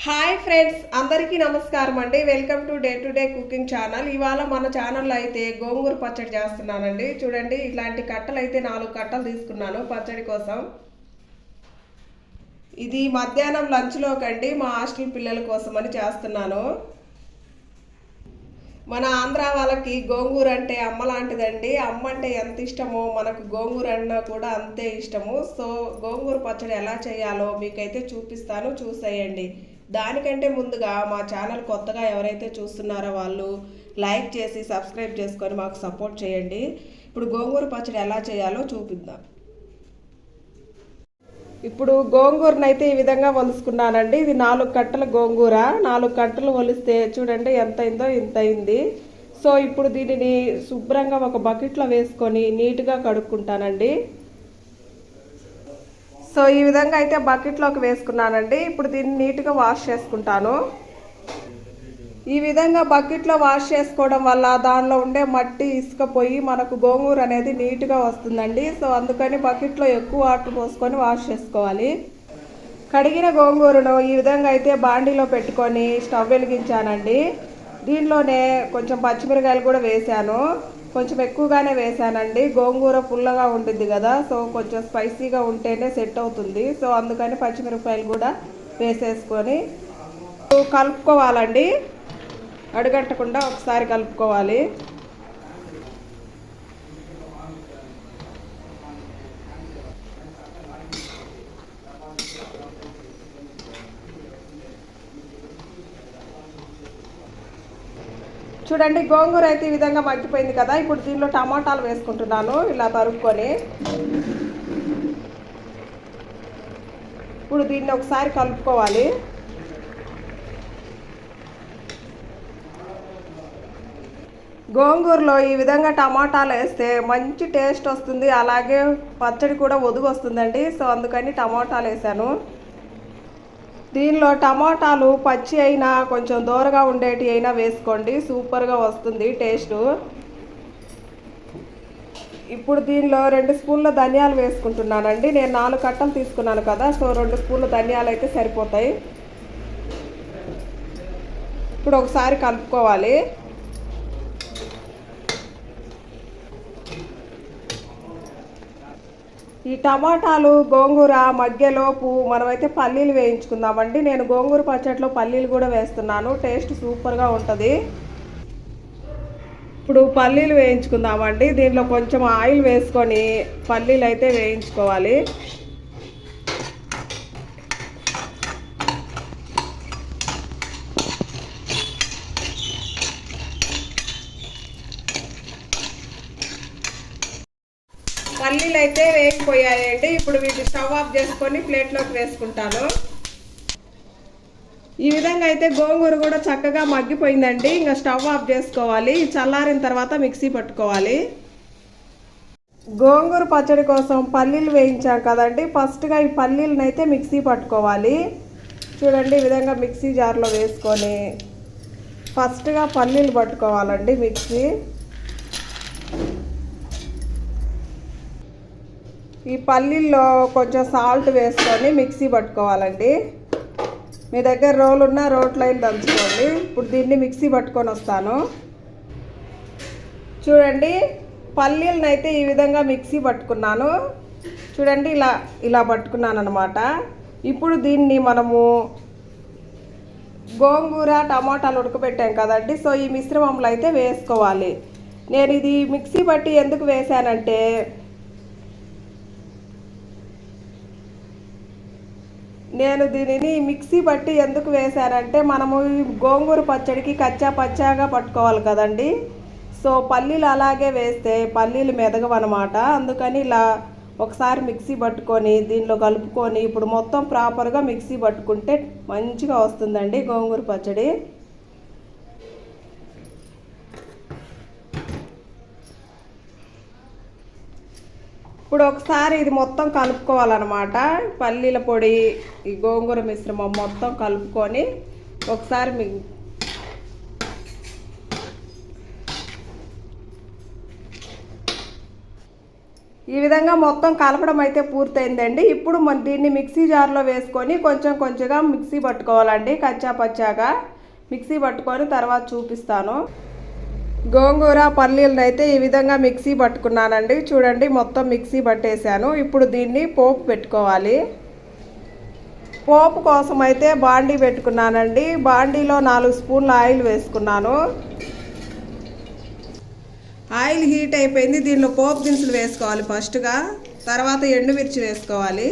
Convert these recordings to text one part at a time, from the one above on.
Hi friends, అందరికీ నమస్కారం అండి. Welcome to day cooking channel. ఇవాళ మన ఛానల్లో అయితే గోంగూర పచ్చడి చేస్తున్నానండి. చూడండి, ఇట్లాంటి కట్టలు అయితే 4 కట్టలు తీసుకున్నాను పచ్చడి కోసం. ఇది మధ్యాహ్నం లంచ్లోకి అండి, మా హాస్టల్ పిల్లల కోసం అని చేస్తున్నాను. మన ఆంధ్ర వాళ్ళకి గోంగూర అంటే అమ్మ లాంటిదండి. అమ్మ అంటే ఎంత ఇష్టమో మనకు గోంగూర అన్నా కూడా అంతే ఇష్టము. సో గోంగూర పచ్చడి ఎలా చేయాలో మీకైతే చూపిస్తాను, చూసేయండి. దానికంటే ముందుగా మా ఛానల్ కొత్తగా ఎవరైతే చూస్తున్నారో వాళ్ళు లైక్ చేసి సబ్స్క్రైబ్ చేసుకొని మాకు సపోర్ట్ చేయండి. ఇప్పుడు గోంగూర పచ్చడి ఎలా చేయాలో చూపిద్దాం. ఇప్పుడు గోంగూరను అయితే ఈ విధంగా ఒలుసుకున్నానండి. ఇది 4 కట్టల గోంగూర. 4 కట్టలు ఒలిస్తే చూడండి ఎంత అయిందో, ఇంత అయింది. సో ఇప్పుడు దీనిని శుభ్రంగా ఒక బకెట్లో వేసుకొని నీట్గా కడుక్కుంటానండి. సో ఈ విధంగా అయితే బకెట్లోకి వేసుకున్నానండి. ఇప్పుడు దీన్ని నీట్గా వాష్ చేసుకుంటాను. ఈ విధంగా బకెట్లో వాష్ చేసుకోవడం వల్ల దానిలో ఉండే మట్టి, ఇసుక పోయి మనకు గోంగూర అనేది నీట్గా వస్తుందండి. సో అందుకని బకెట్లో ఎక్కువ వాటర్ పోసుకొని వాష్ చేసుకోవాలి. కడిగిన గోంగూరను ఈ విధంగా అయితే బాండీలో పెట్టుకొని స్టవ్ వెలిగించానండి. దీనిలోనే కొంచెం పచ్చిమిరకాయలు కూడా వేసాను. కొంచెం ఎక్కువగానే వేసానండి. గోంగూర పుల్లగా ఉంటుంది కదా, సో కొంచెం స్పైసీగా ఉంటేనే సెట్ అవుతుంది. సో అందుకని పచ్చిమిరపకాయలు కూడా వేసేసుకొని కలుపుకోవాలండి. అడుగంటకుండా ఒకసారి కలుపుకోవాలి. చూడండి, గోంగూర అయితే ఈ విధంగా మగ్గిపోయింది కదా. ఇప్పుడు దీనిలో టమాటాలు వేసుకుంటున్నాను ఇలా తరుక్కొని. ఇప్పుడు దీన్ని ఒకసారి కలుపుకోవాలి. గోంగూరలో ఈ విధంగా టమాటాలు వేస్తే మంచి టేస్ట్ వస్తుంది, అలాగే పచ్చడి కూడా ఒదుగు వస్తుందండి. సో అందుకని టమాటాలు వేసాను. దీనిలో టమాటాలు పచ్చి అయినా కొంచెం దూరగా ఉండేటి అయినా వేసుకోండి, సూపర్గా వస్తుంది టేస్టు. ఇప్పుడు దీనిలో 2 స్పూన్ల ధనియాలు వేసుకుంటున్నానండి. నేను 4 కట్టలు తీసుకున్నాను కదా, సో 2 స్పూన్ల ధనియాలు అయితే సరిపోతాయి. ఇప్పుడు ఒకసారి కలుపుకోవాలి. ఈ టమాటాలు గోంగూర మగ్గెలోపు మనమైతే పల్లీలు వేయించుకుందామండి. నేను గోంగూర పచ్చడిలో పల్లీలు కూడా వేస్తున్నాను, టేస్ట్ సూపర్గా ఉంటుంది. ఇప్పుడు పల్లీలు వేయించుకుందామండి. దీనిలో కొంచెం ఆయిల్ వేసుకొని పల్లీలు అయితే వేయించుకోవాలి. పల్లీలు అయితే వేగిపోయాయండి. ఇప్పుడు వీటిని స్టవ్ ఆఫ్ చేసుకొని ప్లేట్లోకి వేసుకుంటాను. ఈ విధంగా అయితే గోంగూర కూడా చక్కగా మగ్గిపోయిందండి. ఇంకా స్టవ్ ఆఫ్ చేసుకోవాలి. చల్లారిన తర్వాత మిక్సీ పట్టుకోవాలి. గోంగూర పచ్చడి కోసం పల్లీలు వేయించాం కదండి. ఫస్ట్గా ఈ పల్లీలను అయితే మిక్సీ పట్టుకోవాలి. చూడండి, ఈ విధంగా మిక్సీ జార్లో వేసుకొని ఫస్ట్గా పల్లీలు పట్టుకోవాలండి మిక్సీ. ఈ పల్లీల్లో కొంచెం సాల్ట్ వేసుకొని మిక్సీ పట్టుకోవాలండి. మీ దగ్గర రోలు ఉన్న రోట్లైన్ దంచుకోండి. ఇప్పుడు దీన్ని మిక్సీ పట్టుకొని వస్తాను. చూడండి, పల్లీలను అయితే ఈ విధంగా మిక్సీ పట్టుకున్నాను. చూడండి, ఇలా పట్టుకున్నాను అనమాట. ఇప్పుడు దీన్ని మనము గోంగూర టమాటాలు ఉడకబెట్టాం కదండి, సో ఈ మిశ్రమంలో అయితే వేసుకోవాలి. నేను ఇది మిక్సీ పట్టి ఎందుకు వేసానంటే, నేను దీనిని మిక్సీ పట్టి ఎందుకు వేశానంటే, మనము గోంగూర పచ్చడికి కచ్చా పచ్చాగా పట్టుకోవాలి కదండి. సో పల్లీలు అలాగే వేస్తే పల్లీలు మెదగవన్నమాట. అందుకని ఇలా ఒకసారి మిక్సీ పట్టుకొని దీనిలో కలుపుకొని ఇప్పుడు మొత్తం ప్రాపర్గా మిక్సీ పట్టుకుంటే మంచిగా వస్తుందండి గోంగూర పచ్చడి. ఇప్పుడు ఒకసారి ఇది మొత్తం కలుపుకోవాలన్నమాట. పల్లీల పొడి, ఈ గోంగూర మిశ్రమం మొత్తం కలుపుకొని ఒకసారి ఈ విధంగా మొత్తం కలపడం అయితే పూర్తయిందండి. ఇప్పుడు దీన్ని మిక్సీ జార్లో వేసుకొని కొంచెం కొంచెంగా మిక్సీ పట్టుకోవాలండి. కచ్చా పచ్చాగా మిక్సీ పట్టుకొని తర్వాత చూపిస్తాను. గోంగూర పల్లీలను అయితే ఈ విధంగా మిక్సీ పట్టుకున్నానండి. చూడండి మొత్తం మిక్సీ పట్టేశాను. ఇప్పుడు దీన్ని పోపు పెట్టుకోవాలి. పోపు కోసం అయితే బాండీ పెట్టుకున్నానండి. బాండీలో 4 స్పూన్ల ఆయిల్ వేసుకున్నాను. ఆయిల్ హీట్ అయిపోయింది. దీనిలో పోపు దినుసులు వేసుకోవాలి ఫస్ట్గా. తర్వాత ఎండుమిర్చి వేసుకోవాలి.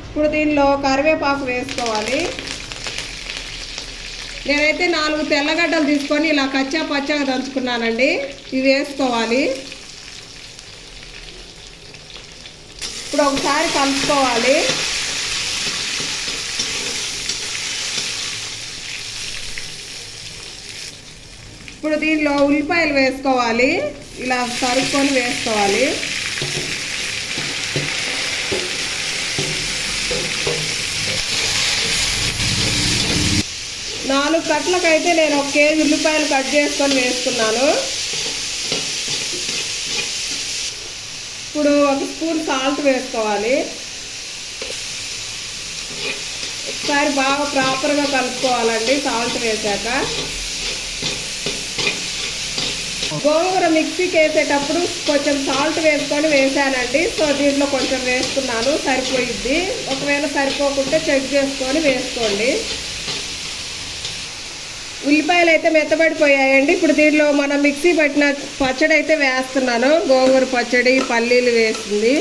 ఇప్పుడు దీనిలో కరివేపాకు వేసుకోవాలి. నేనైతే 4 తెల్లగడ్డలు తీసుకొని ఇలా కచ్చా పచ్చాగా దంచుకున్నానండి. ఇవి వేసుకోవాలి. ఇప్పుడు ఒకసారి కలుపుకోవాలి. ఇప్పుడు దీనిలో ఉల్లిపాయలు వేసుకోవాలి. ఇలా తరుక్కొని వేసుకోవాలి. 4 కట్లకైతే నేను 1 కేజీ ఉల్లిపాయలు కట్ చేసుకొని వేసుకున్నాను. ఇప్పుడు 1 స్పూన్ సాల్ట్ వేసుకోవాలి. ఒకసారి బాగా ప్రాపర్గా కలుపుకోవాలండి. సాల్ట్ వేసాక గోంగూర మిక్సీకి వేసేటప్పుడు కొంచెం సాల్ట్ వేసుకొని వేసానండి. సో దీంట్లో కొంచెం వేసుకున్నాను, సరిపోయిద్ది. ఒకవేళ సరిపోకుంటే చెక్ చేసుకొని వేసుకోండి. ఉల్లిపాయలు అయితే మెత్తబడిపోయాయండి. ఇప్పుడు దీంట్లో మనం మిక్సీ పట్టిన పచ్చడి అయితే వేస్తున్నాను. గోంగూర పచ్చడి, పల్లీలు వేస్తుంది.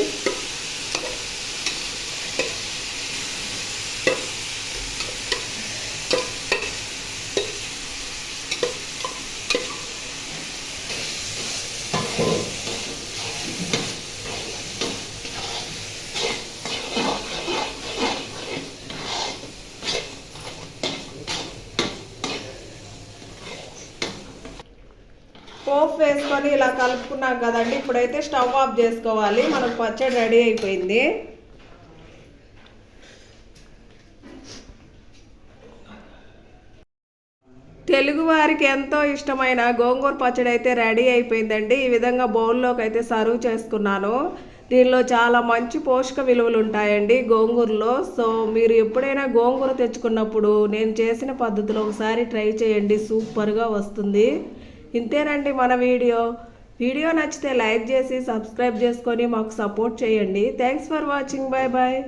పోపు వేసుకొని ఇలా కలుపుకున్నాం కదండి. ఇప్పుడైతే స్టవ్ ఆఫ్ చేసుకోవాలి. మనకు పచ్చడి రెడీ అయిపోయింది. తెలుగు వారికి ఎంతో ఇష్టమైన గోంగూర పచ్చడి అయితే రెడీ అయిపోయిందండి. ఈ విధంగా బౌల్లోకి అయితే సర్వ్ చేసుకున్నాను. దీనిలో చాలా మంచి పోషక విలువలు ఉంటాయండి గోంగూరలో. సో మీరు ఎప్పుడైనా గోంగూర తెచ్చుకున్నప్పుడు నేను చేసిన పద్ధతిలో ఒకసారి ట్రై చేయండి. సూపర్గా వస్తుంది. ఇంతేనండి మన వీడియో నచ్చితే లైక్ చేసి సబ్స్క్రైబ్ చేసుకొని మాకు సపోర్ట్ చేయండి. Thanks for watching. Bye bye.